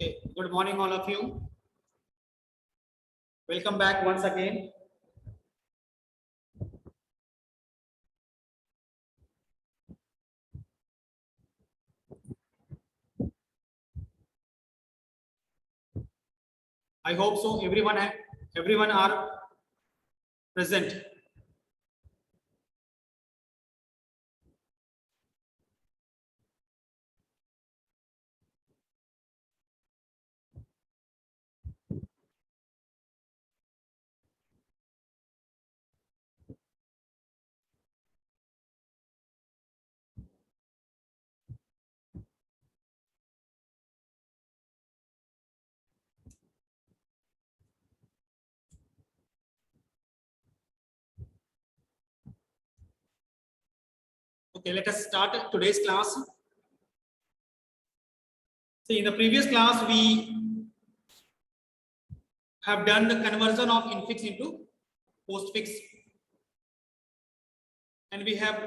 Okay, good morning, all of you. Welcome back once again. I hope so. Everyone are present. Okay, let us start today's class. See, in the previous class, we have done the conversion of infix into postfix, and we have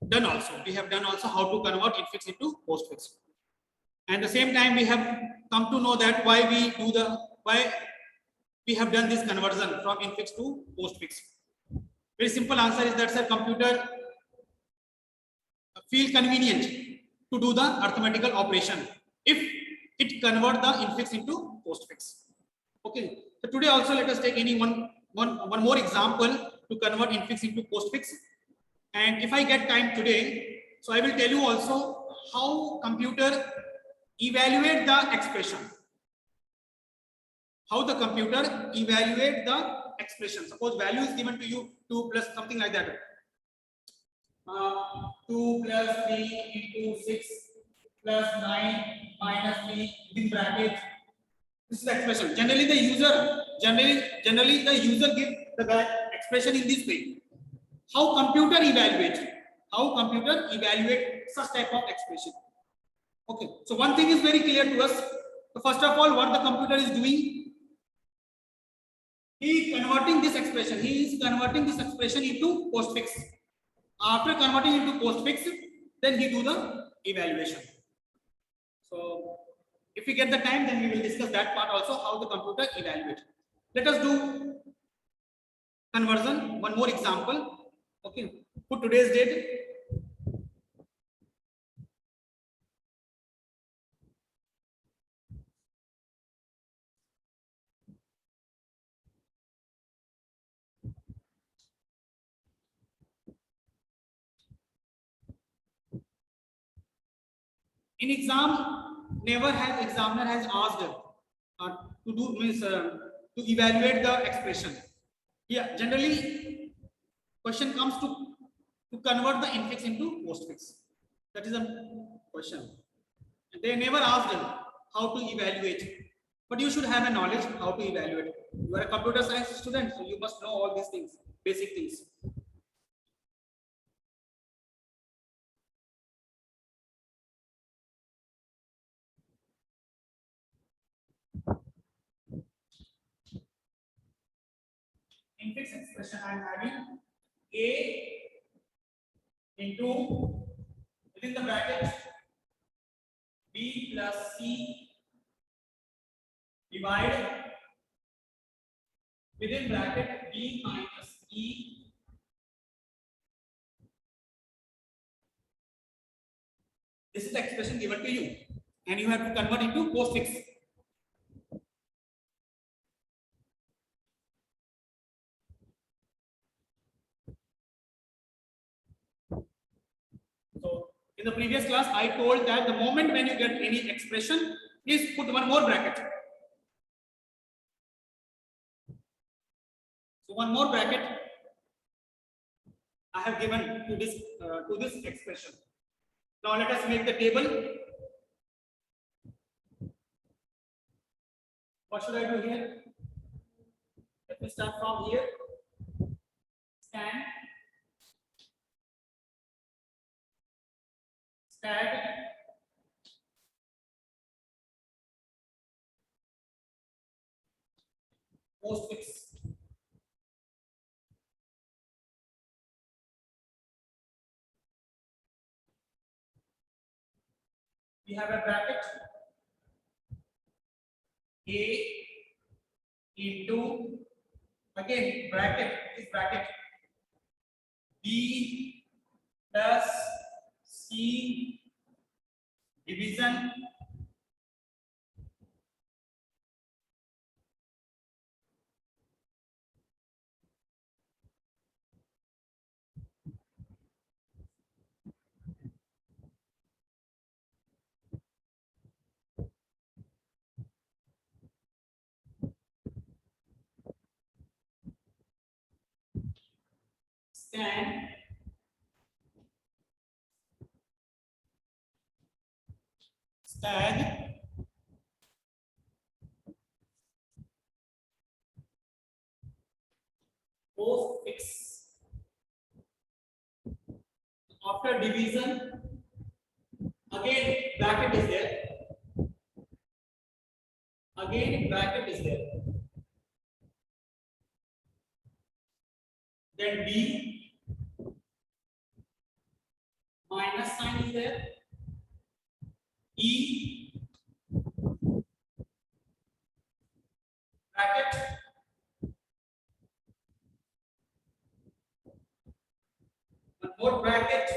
done also how to convert infix into postfix. And at the same time, we have come to know that why we have done this conversion from infix to postfix. Very simple answer is that computer feel convenient to do the arithmetical operation if it convert the infix into postfix. Okay, so today also let us take one more example to convert infix into postfix. And if I get time today, so I will tell you also how computer evaluate the expression. How the computer evaluate the expression. Suppose value is given to you 2 plus something like that. 2 plus 3 into 6 plus 9 minus 3 within bracket. This is the expression. Generally the user give the expression in this way. How computer evaluate such type of expression. Okay, so one thing is very clear to us. So first of all, what the computer is doing, he is converting this expression into postfix. After converting into postfix, then he do the evaluation. So if we get the time, then we will discuss that part also, how the computer evaluate. Let us do conversion. One more example. Okay, put today's date. In exam, examiner has asked to evaluate the expression. Yeah, generally question comes to convert the infix into postfix. That is a question. They never asked how to evaluate, but you should have a knowledge how to evaluate. You are a computer science student, so you must know all these things, basic things. Infix expression I am having a into within the bracket b plus c divide within bracket b minus e this is the expression given to you and you have to convert into postfix. So in the previous class I told that the moment when you get any expression, please put one more bracket. So one more bracket I have given to this expression. Now let us make the table. What should I do here? Let me start from here. Scan, stat, postfix. We have a bracket A into again bracket is bracket B plus C division scan stag postfix after division again bracket is there, again bracket is there, then B minus sign is there, E bracket one more bracket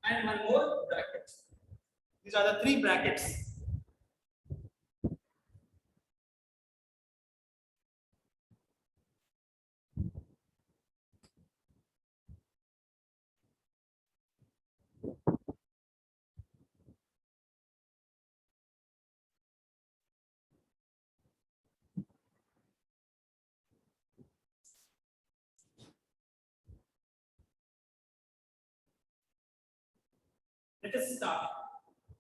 and one more bracket. These are the three brackets. Let us start.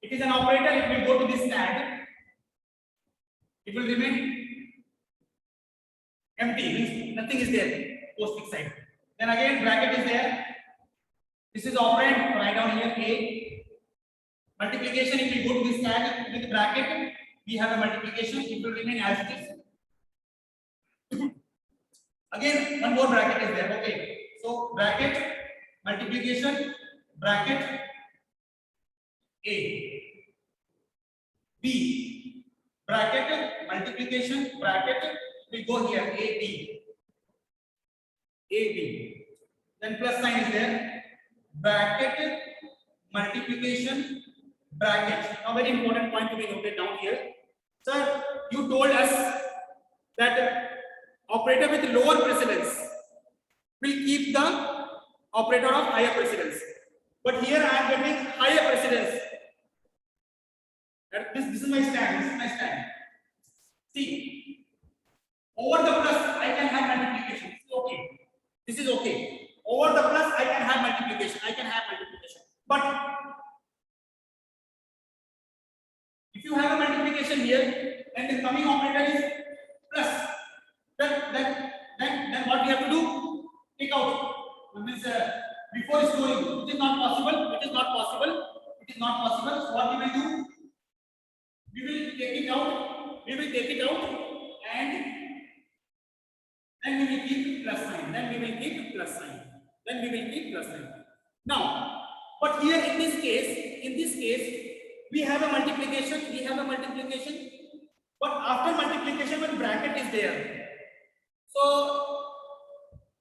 It is an operator, it will go to this tag. It will remain empty, means nothing is there, postfix side. Then again bracket is there. This is operand, write down here A. Multiplication, it will go to this tag with bracket. We have a multiplication, it will remain as it is. Again, one more bracket is there. Okay. So bracket, multiplication, bracket, A. B. Bracket, multiplication, bracket, will go here. A, B. A, B. Then plus sign is there. Bracket, multiplication, bracket. Now, very important point to be noted down here. Sir, you told us that operator with lower precedence will keep the operator of higher precedence. But here I am getting higher precedence. This is my stand. This is my stand. See, over the plus I can have multiplication. This is okay. This is okay. Over the plus I can have multiplication. I can have multiplication. But if you have a multiplication here and the coming operator is plus, then what we have to do? Take out. Means before storing, it is not possible. It is not possible. It is not possible. So what we will do? We will take it out. We will take it out, and then we will keep plus sign. Then we will keep plus sign. Then we will keep plus sign. Now, but here in this case, we have a multiplication. We have a multiplication. But after multiplication, when bracket is there, so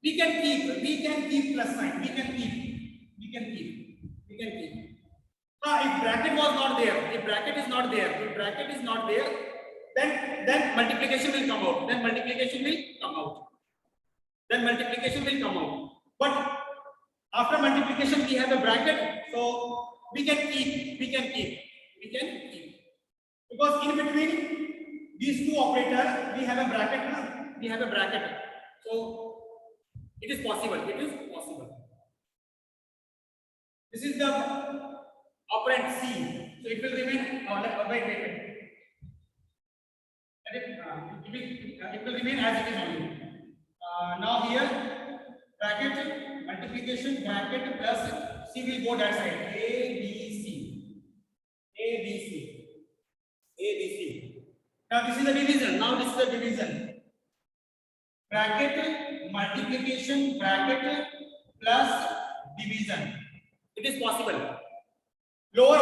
we can keep plus sign. We can keep. If bracket was not there, if bracket is not there, then multiplication will come out. Then multiplication will come out. But after multiplication, we have a bracket, so we can keep. Because in between these two operators, we have a bracket. So it is possible. This is the operand C. So it will remain. Wait. It will remain as it is only. Now here bracket, multiplication, bracket plus C will go that side. A B C. Now this is the division. Bracket, multiplication, bracket plus division. It is possible. lower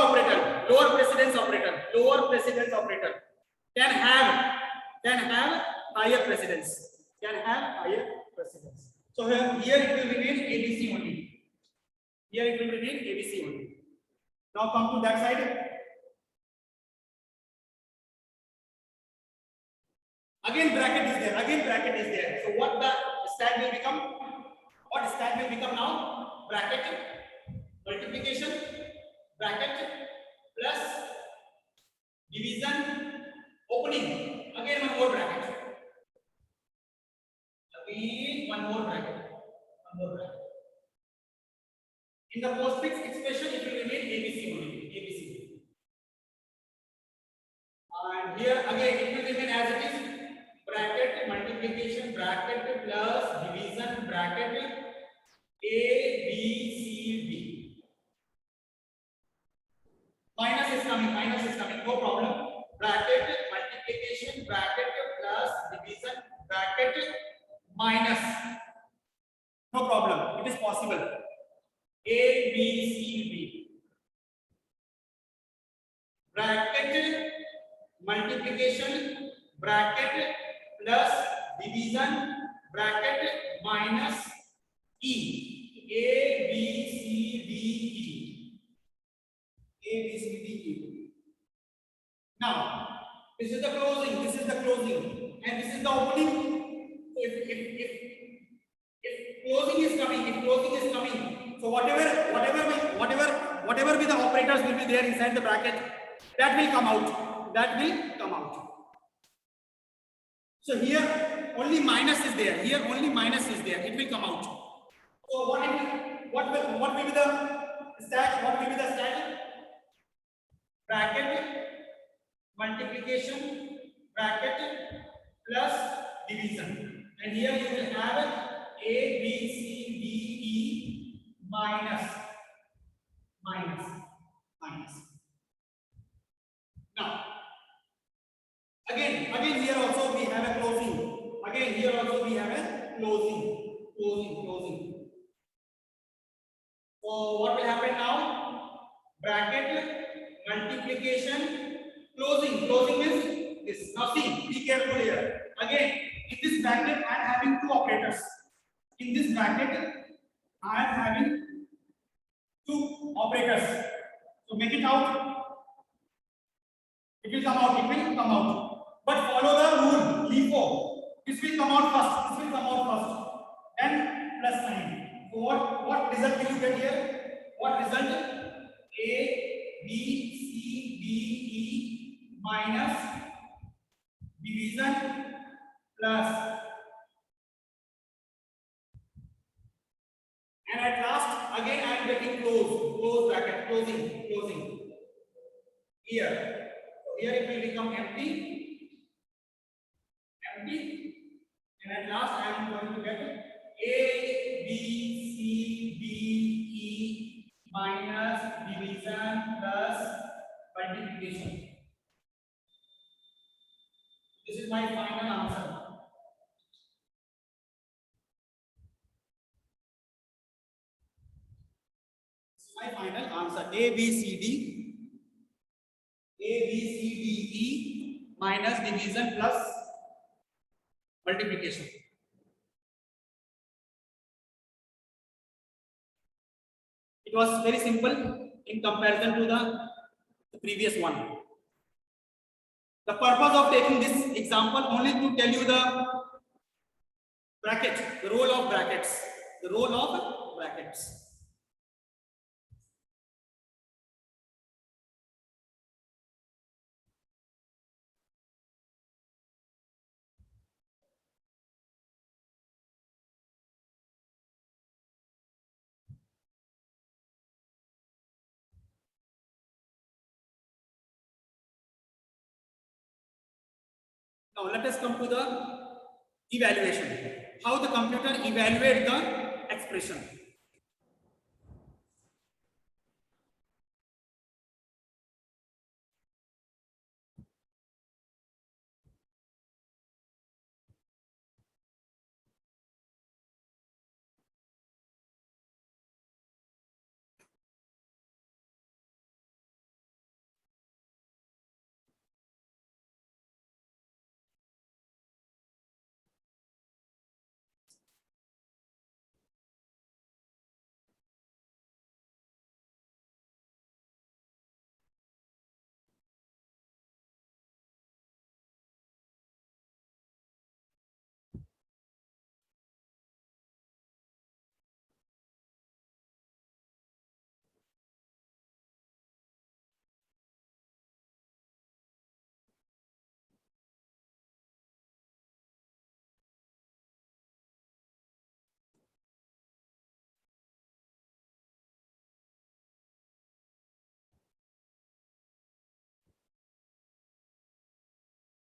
precedence operator can have higher precedence, So here it will remain ABC only. Now come to that side. Again bracket is there. So what the stack will become? Now? Bracket multiplication, bracket plus division, opening. Again one more bracket. In the postfix expression, it will remain ABC only. And here again it will remain as it is. Bracket multiplication, bracket plus division, bracket A, B, C, D. Minus is coming, no problem. Bracket multiplication, bracket plus division, bracket minus. No problem, it is possible. A, B, C, D. Bracket multiplication, bracket plus division, bracket minus E. A, B, C, D, E. A, B, C, D, E. Now, this is the closing, and this is the opening. So if closing is coming, so whatever be the operators will be there inside the bracket, that will come out. So here only minus is there. It will come out. So what will be the stack? Bracket multiplication, bracket plus division, and here you will have A, B, C, D, E minus. Now again here also we have a closing. So what will happen now? Bracket multiplication, closing means this. Now see, be careful here. Again, in this bracket I am having two operators. So make it out. It will come out. But follow the rule, LIFO. This will come out first. Then plus sign. So what result will you get here? What result? A, B, C, D, E minus division plus. And at last, again I am getting close bracket, closing. Here. So here it will become empty. And at last I am going to get A, B, C, D, E minus division plus multiplication. This is my final answer. A, B, C, D, E minus division plus multiplication. It was very simple in comparison to the previous one. The purpose of taking this example only to tell you the bracket, the role of brackets. Now let us come to the evaluation. How the computer evaluates the expression.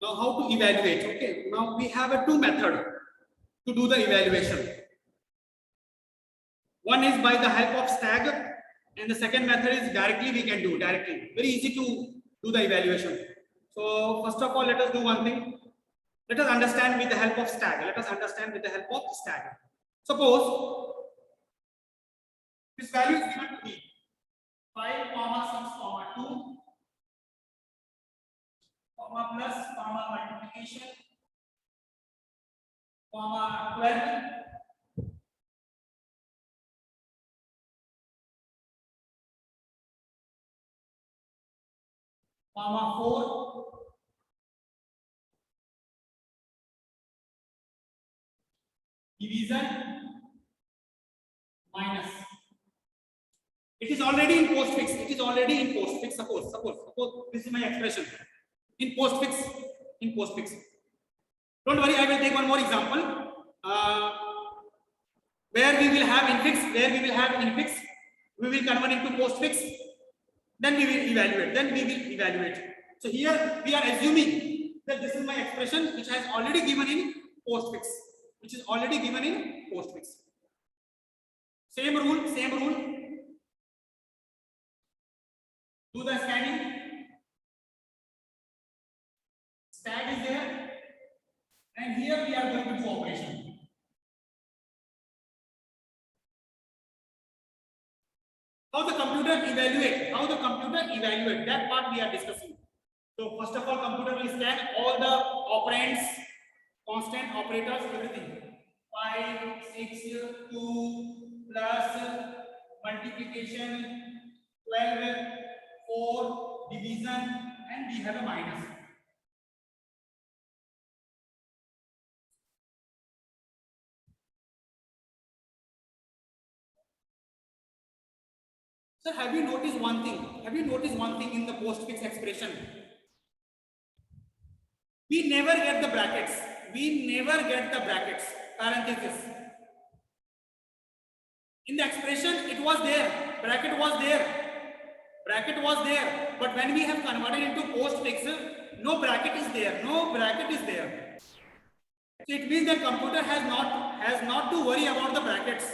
Now, how to evaluate? Okay, now we have a two method to do the evaluation. One is by the help of stag, and the second method is directly we can do directly. Very easy to do the evaluation. So first of all, let us do one thing. Let us understand with the help of stag. Let us understand with the help of stag. Suppose this value is given to me 5, 6, 2, plus, multiplication, 12, 4, division, minus. It is already in postfix. It is already in postfix. Suppose this is my expression in postfix. In postfix. Don't worry, I will take one more example. Where we will have infix, we will convert into postfix. Then we will evaluate. So here we are assuming that this is my expression which has already given in postfix. Same rule. Do the scanning. Stag is there, and here we are going to do operation. How the computer evaluate, that part we are discussing. So first of all, computer will scan all the operands, constant operators, everything. 5, 6, 2, plus, multiplication, 12, 4, division, and we have a minus. Sir, have you noticed one thing? In the postfix expression? We never get the brackets. Parenthesis. In the expression, it was there. Bracket was there. But when we have converted into postfix, no bracket is there. So it means that computer has not to worry about the brackets.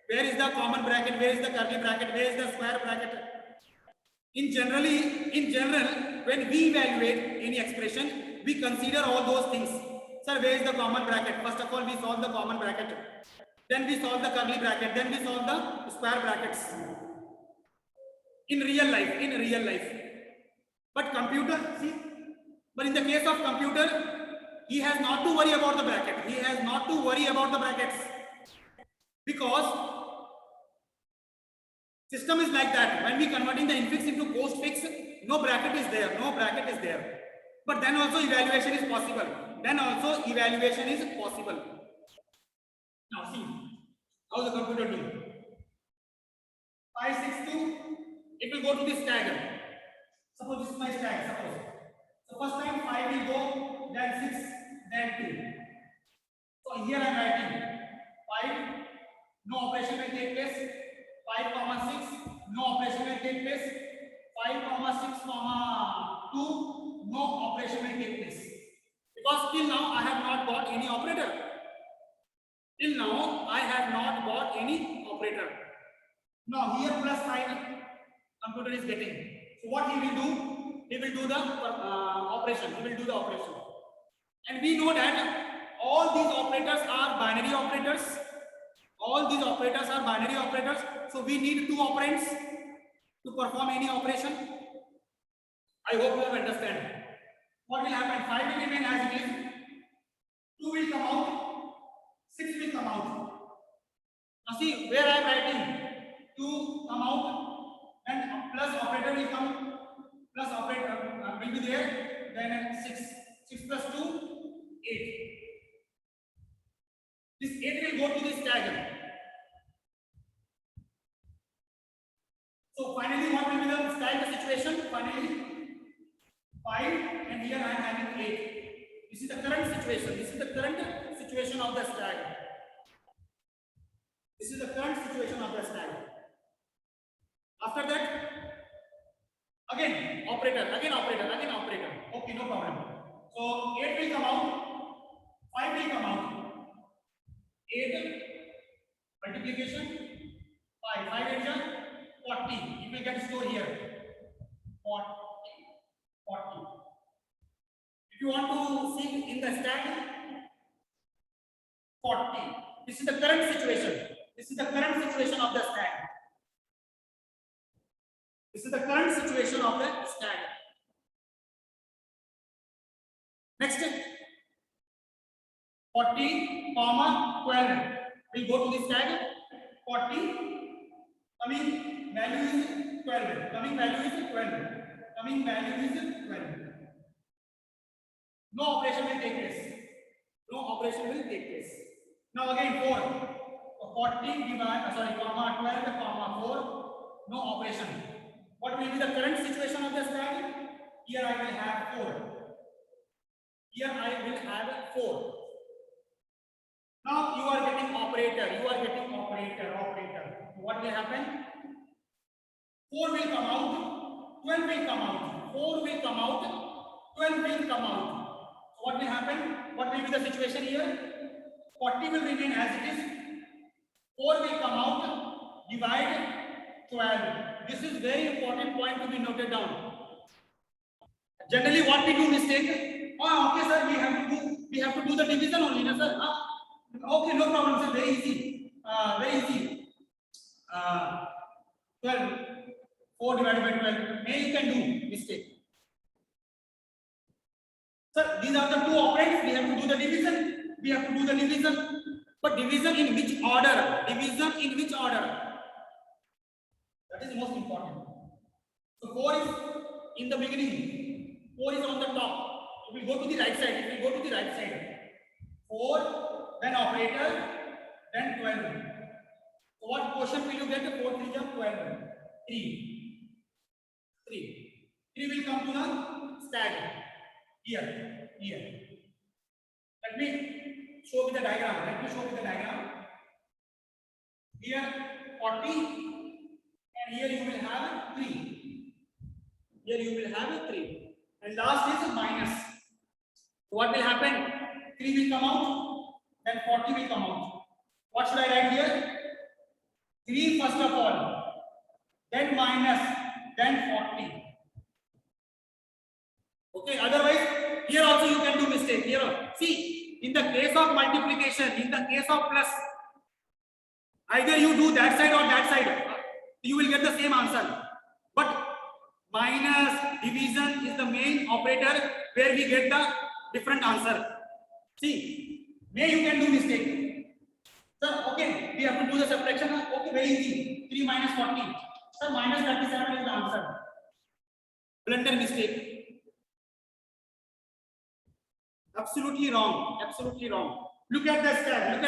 Where is the common bracket? Where is the curly bracket? Where is the square bracket? In general, when we evaluate any expression, we consider all those things. Sir, where is the common bracket? First of all, we solve the common bracket. Then we solve the curly bracket. Then we solve the square brackets. In real life. But in the case of computer, he has not to worry about the bracket. Because system is like that. When we converting the infix into postfix, no bracket is there. But then also evaluation is possible. Now see how the computer do. 5, 6, 2. It will go to this stagger. Suppose this is my stag. So first time 5 will go, then 6, then 2. So here I am writing 5. No operation will take place. 5, 6. No operation will take place. 5, 6, 2. No operation will take place. Because till now I have not got any operator. Now here plus sign computer is getting. So what he will do? He will do the operation. And we know that all these operators are binary operators. So we need 2 operands to perform any operation. I hope you have understand. What will happen? 5 will remain as it is. 2 will come out. 6 will come out. Now see where I am writing 2 come out, and plus operator will come. Plus operator will be there. Then 6 plus 2, 8. This 8 will go to this tag. So finally, what will be the stag situation? Finally, 5, and here I am having 8. This is the current situation. Of the stag. After that, again operator. Okay, no problem. So 8 will come out, 5 will come out. 8 multiplication 5, 5 8 is 40. You will get store here 40. If you want to see in the stack 40. This is the current situation. This is the current situation of the stack. This is the current situation of the stack. Next 40, 12. We'll go to the stack. 40. Coming value is 12. Coming value is 12. Coming value is 12. No operation will take place. No operation will take place. Now again 4. So 40 divide, comma 12, comma 4. No operation. What will be the current situation of the stack? Here I will have 4. Here I will have 4. Now you are getting operator. You are getting operator. So what will happen? 4 will come out. 12 will come out. 4 will come out. 12 will come out. So what will happen? What will be the situation here? 40 will remain as it is. 4 will come out. Divide 12. This is very important point to be noted down. Generally, what we do mistake? Oh, okay, sir. We have to do the division only, no, sir. Okay, no problem, sir. Very easy. Very easy. 12. 4 divided by 12. May you can do mistake. Sir, these are the two operands. We have to do the division. We have to do the division. But division in which order? Division in which order? That is most important. So 4 is in the beginning. 4 is on the top. It will go to the right side. It will go to the right side. 4, then operator, then 12. So what quotient will you get? 4 3 is 12. 3. 3 will come to the stack. Here. Let me show you the diagram. Here 40, and here you will have 3. And last is minus. So what will happen? 3 will come out, then 40 will come out. What should I write here? 3 first of all, then minus, then 40. Okay, otherwise, here also you can do mistake. Here, see, in the case of multiplication, in the case of plus, either you do that side or that side, you will get the same answer. But minus division is the main operator where we get the different answer. See, may you can do mistake. Sir, okay, we have to do the subtraction. Okay, very easy. 3 minus 40. Sir, minus 37 is the answer. Blunder mistake. Absolutely wrong. Look at the stack.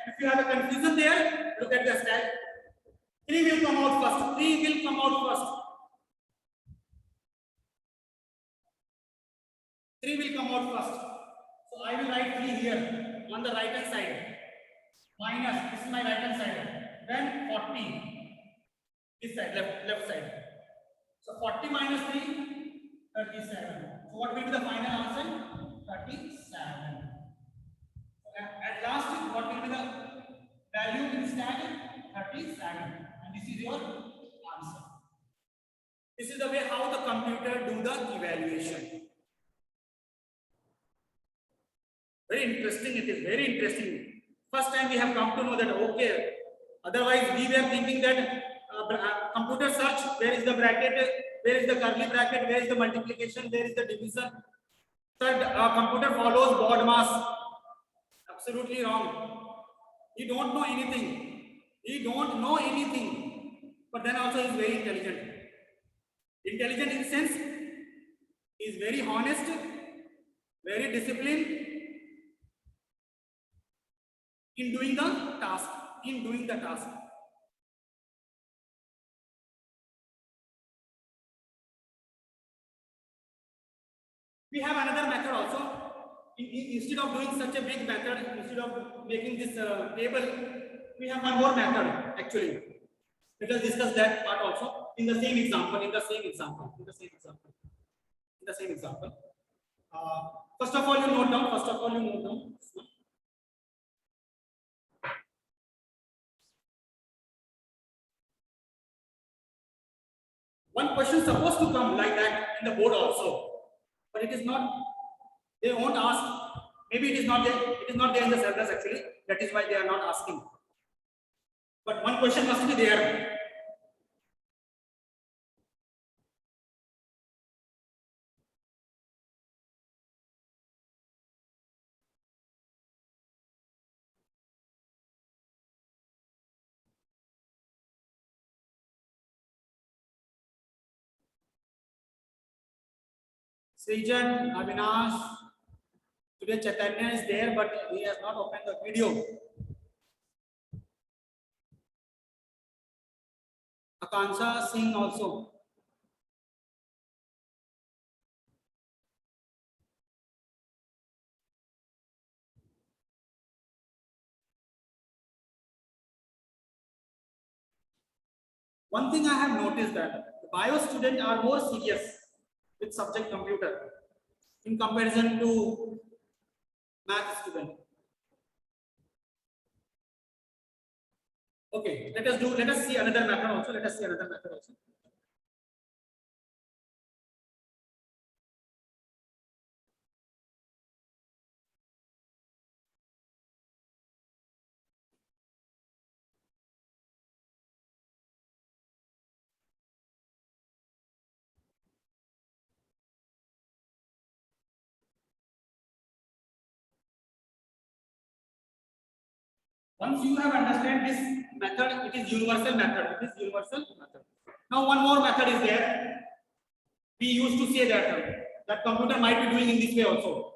If you have a confusion there, look at the stack. 3 will come out first. 3 will come out first. 3 will come out first. So I will write 3 here on the right hand side. Minus, this is my right hand side. Then 40. This side, left side. So 40 minus 3, 37. So what will be the final answer? 37. At last, what will be the value in stack? 37. And this is your answer. This is the way how the computer do the evaluation. Very interesting. It is very interesting. First time we have come to know that, okay, otherwise we were thinking that computer search, where is the bracket, where is the curly bracket, where is the multiplication, where is the division. Third, computer follows BODMAS. Absolutely wrong. He don't know anything. But then also he is very intelligent. Intelligent in sense, he is very honest, very disciplined in doing the task. We have another method also. Instead of doing such a big method, instead of making this table, we have one more method actually. Let us discuss that part also in the same example. First of all, you note down. First of all, you note down. One question is supposed to come like that in the board also, but it is not. They won't ask. Maybe it is not there. It is not there in the syllabus actually. That is why they are not asking. But one question must be there. Srijan, Avinash, today Chaitanya is there, but he has not opened the video. Akansha Singh also. One thing I have noticed that the bio students are more serious with subject computer in comparison to math student. Okay, let us see another method also. Let us see another method also. Once you have understand this method, it is universal method. It is universal method. Now one more method is there. We used to say that computer might be doing in this way also.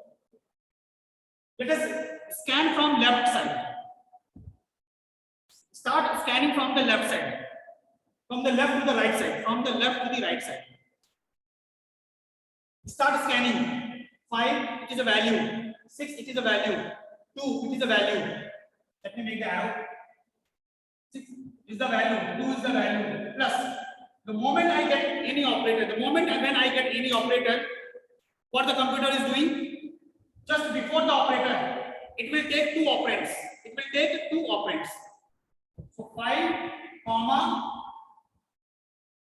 Let us scan from left side. Start scanning from the left side. From the left to the right side. From the left to the right side. Start scanning. 5, it is a value. 6, it is a value. 2, it is a value. Let me make the arrow. 6 is the value. 2 is the value. Plus, the moment I get any operator, the moment when I get any operator, what the computer is doing, just before the operator, it will take 2 operands. It will take 2 operands. So 5, comma.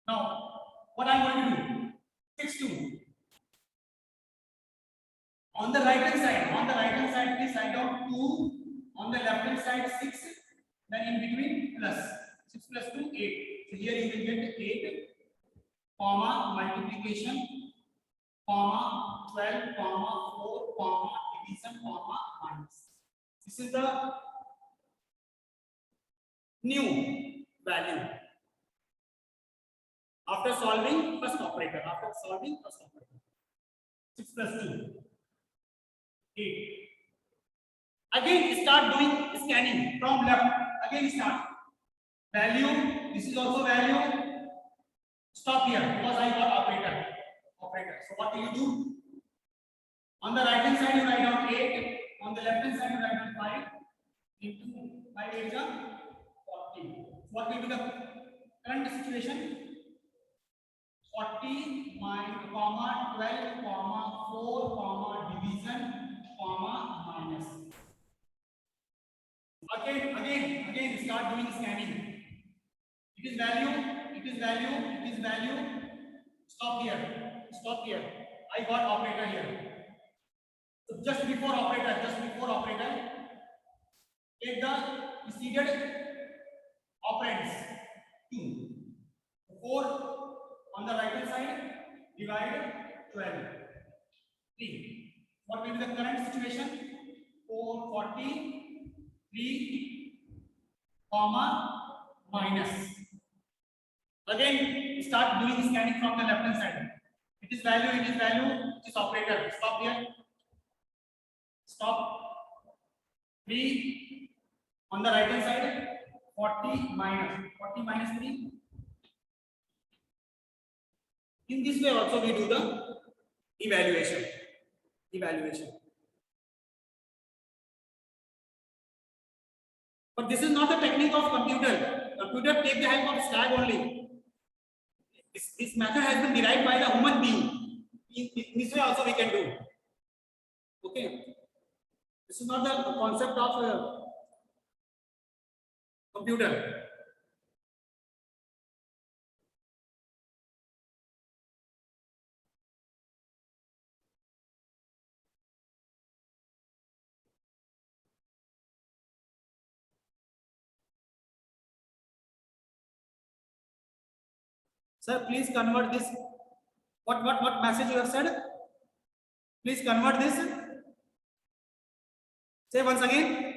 Now, what I am going to do? 6, 2. On the right hand side, please write down 2. On the left hand side, 6. Then in between, plus 6 plus 2, 8. So here you will get 8, comma, multiplication, comma, 12, comma, 4, comma, division, comma, minus. This is the new value. After solving first operator. 6 plus 2, 8. Again, start doing scanning from left. Again, start. Value. This is also value. Stop here because I got operator. So what do you do? On the right hand side, you write down 8. On the left hand side, you write down 5. Into 5 8 is 40. What will be the current situation? 40 minus, comma, 12, comma, 4, comma, division, comma, minus. Again, start doing scanning. It is value. Stop here. I got operator here. So just before operator, take the preceded operands. 2. 4 on the right hand side, divide 12. 3. What will be the current situation? 440. 3, comma, minus. Again, start doing scanning from the left hand side. It is value, it is operator. Stop here. Stop. 3 on the right hand side, 40 minus 3. In this way also we do the evaluation. But this is not the technique of computer. Computer take the help of SLAG only. This method has been derived by the human being. In this way also we can do. Okay, this is not the concept of computer. Sir, please convert this. What message you have said? Please convert this. Say once again.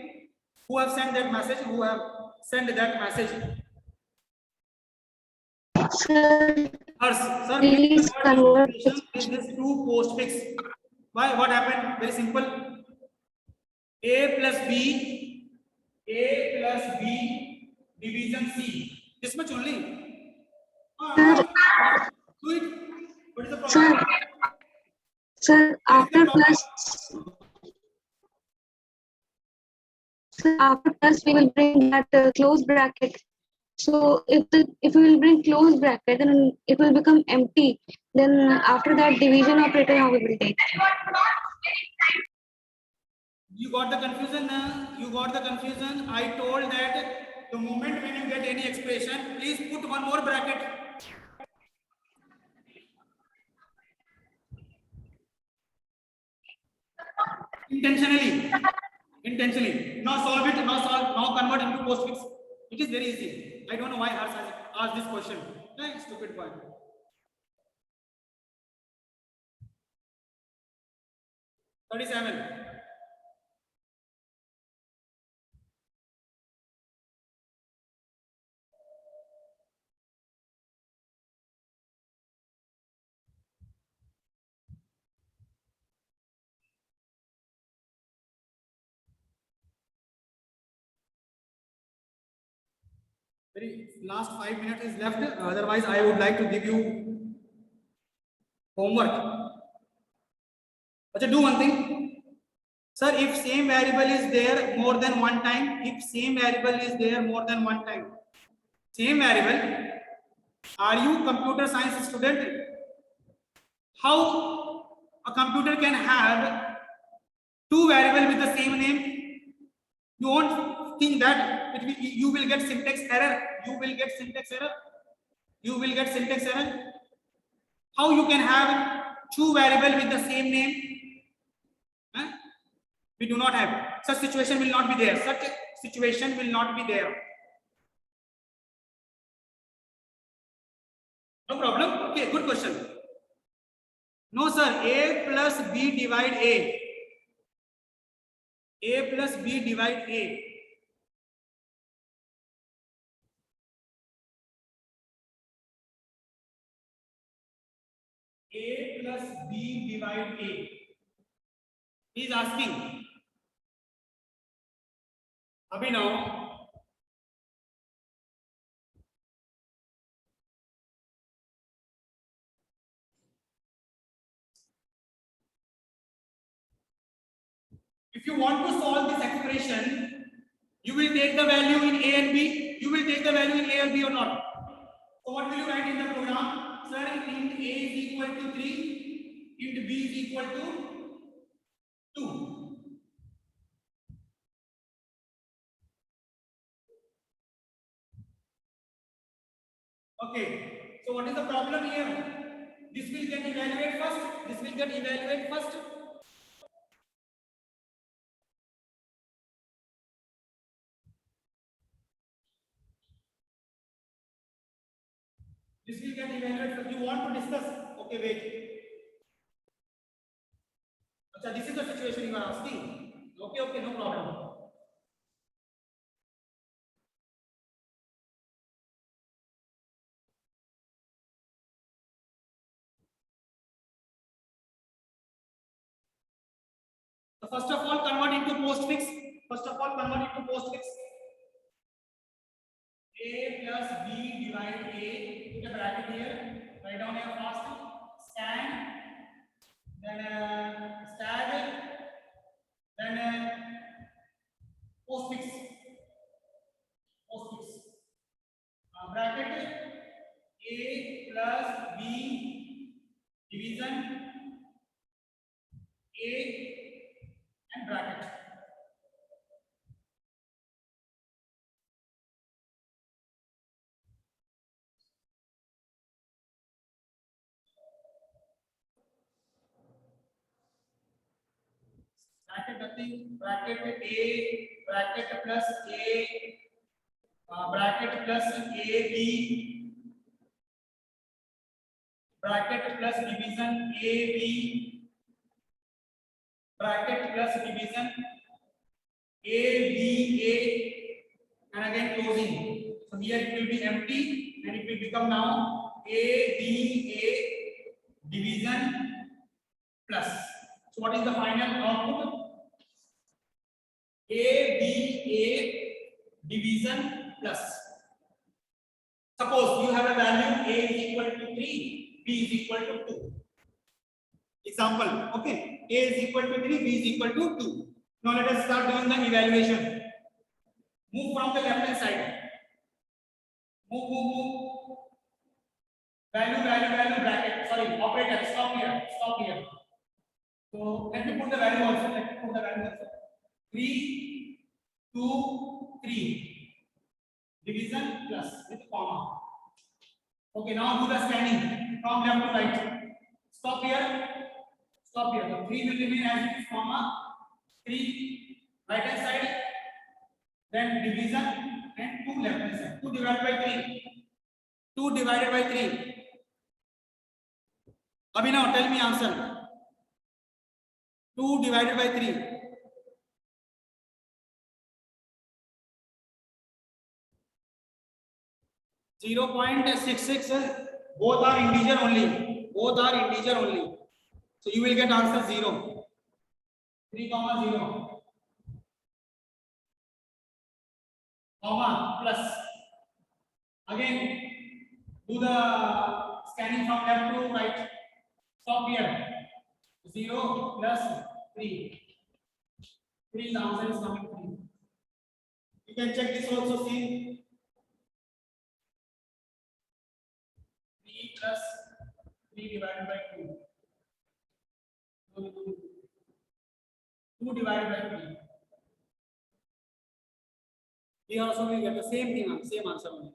Who have sent that message? Who have sent that message? Sir, Sir, please convert this is to postfix. Why? What happened? Very simple. A plus B division C. This much only. Do it. What is the problem? Sir, after plus we will bring that close bracket. So if we will bring close bracket, then it will become empty. Then after that division operator, how we will take? You got the confusion. You got the confusion. I told that the moment when you get any expression, please put one more bracket. Intentionally. Now solve it. Now convert into postfix. It is very easy. I don't know why Harsh has asked this question. Right? Stupid point. 37. Very last 5 minutes is left. Otherwise, I would like to give you homework. Okay, do one thing. Sir, if same variable is there more than one time, same variable, are you computer science student? How a computer can have two variables with the same name? You won't think that you will get syntax error. How you can have two variables with the same name? Huh? We do not have. Such situation will not be there. No problem. Okay, good question. No, sir. A plus B divide A. A plus B divide A. A plus B divide A. He is asking. Abhinav. If you want to solve this expression, you will take the value in A and B. You will take the value in A and B or not. So what will you write in the program? Sir, int A is equal to 3, int B is equal to 2. Okay. So what is the problem here? This will get evaluated first. This will get evaluated first. You want to discuss? Okay, wait. Achha, this is the situation you are asking. Okay, no problem. So first of all, convert into postfix. A plus B divide A. Put a bracket here. Write down here first. Scan. Then stag. Then postfix. Bracket A plus B division A and bracket. Bracket nothing, bracket A, bracket plus A, bracket plus AB, bracket plus division AB, bracket plus division ABA, and again closing. So here it will be empty and it will become now ABA division plus. So what is the final output? ABA division plus. Suppose you have a value A is equal to 3, B is equal to 2. Example, okay, A is equal to 3, B is equal to 2. Now let us start doing the evaluation. Move from the left hand side. Move. Value, bracket. Sorry, operator, stop here. So let me put the value also. 3, 2, 3. Division plus with comma. Okay, now do the scanning from left to right. Stop here. The 3 will remain as it is, comma. 3 right hand side. Then division and 2 left hand side. 2 divided by 3. 2 divided by 3. Abhi now tell me answer. 2 divided by 3. 0.66. Both are integer only. So you will get answer 0. 3, 0. Comma plus. Again, do the scanning from left to right. Stop here. 0 plus 3. 3 answer is coming 3. You can check this also. See 3 plus 3 divided by 2. 2 divided by 3. Here also we get the same thing, same answer only.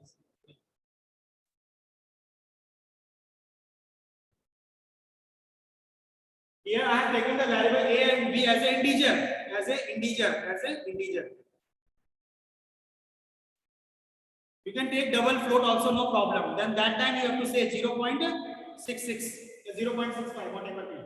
Here I have taken the variable A and B as an integer. You can take double float also, no problem. Then that time you have to say 0.66, 0.65, whatever be.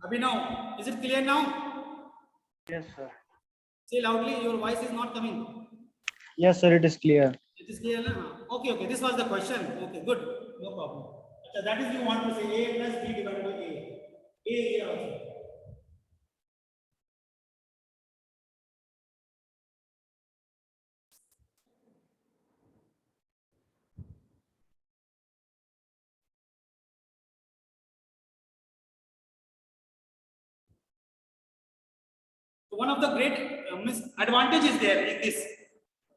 Abhi now, is it clear now? Yes, sir. Say loudly, your voice is not coming. Yes, sir, it is clear. It is clear now? Okay, this was the question. Okay, good, no problem. So that is you want to say A plus B divided by A. A here also. One of the great advantages there in this,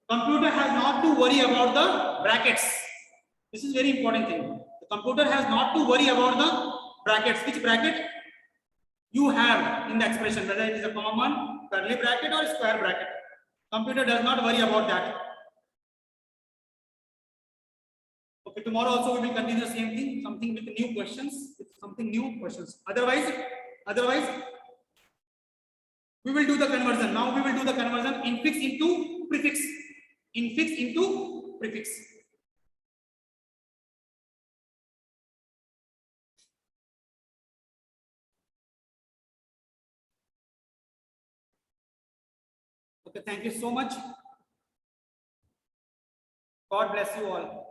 computer has not to worry about the brackets. This is very important thing. The computer has not to worry about the brackets. Which bracket you have in the expression, whether it is a common curly bracket or square bracket. Computer does not worry about that. Okay, tomorrow also we will continue the same thing, something with new questions, Otherwise, we will do the conversion. Now we will do the conversion infix into prefix. Okay, thank you so much. God bless you all.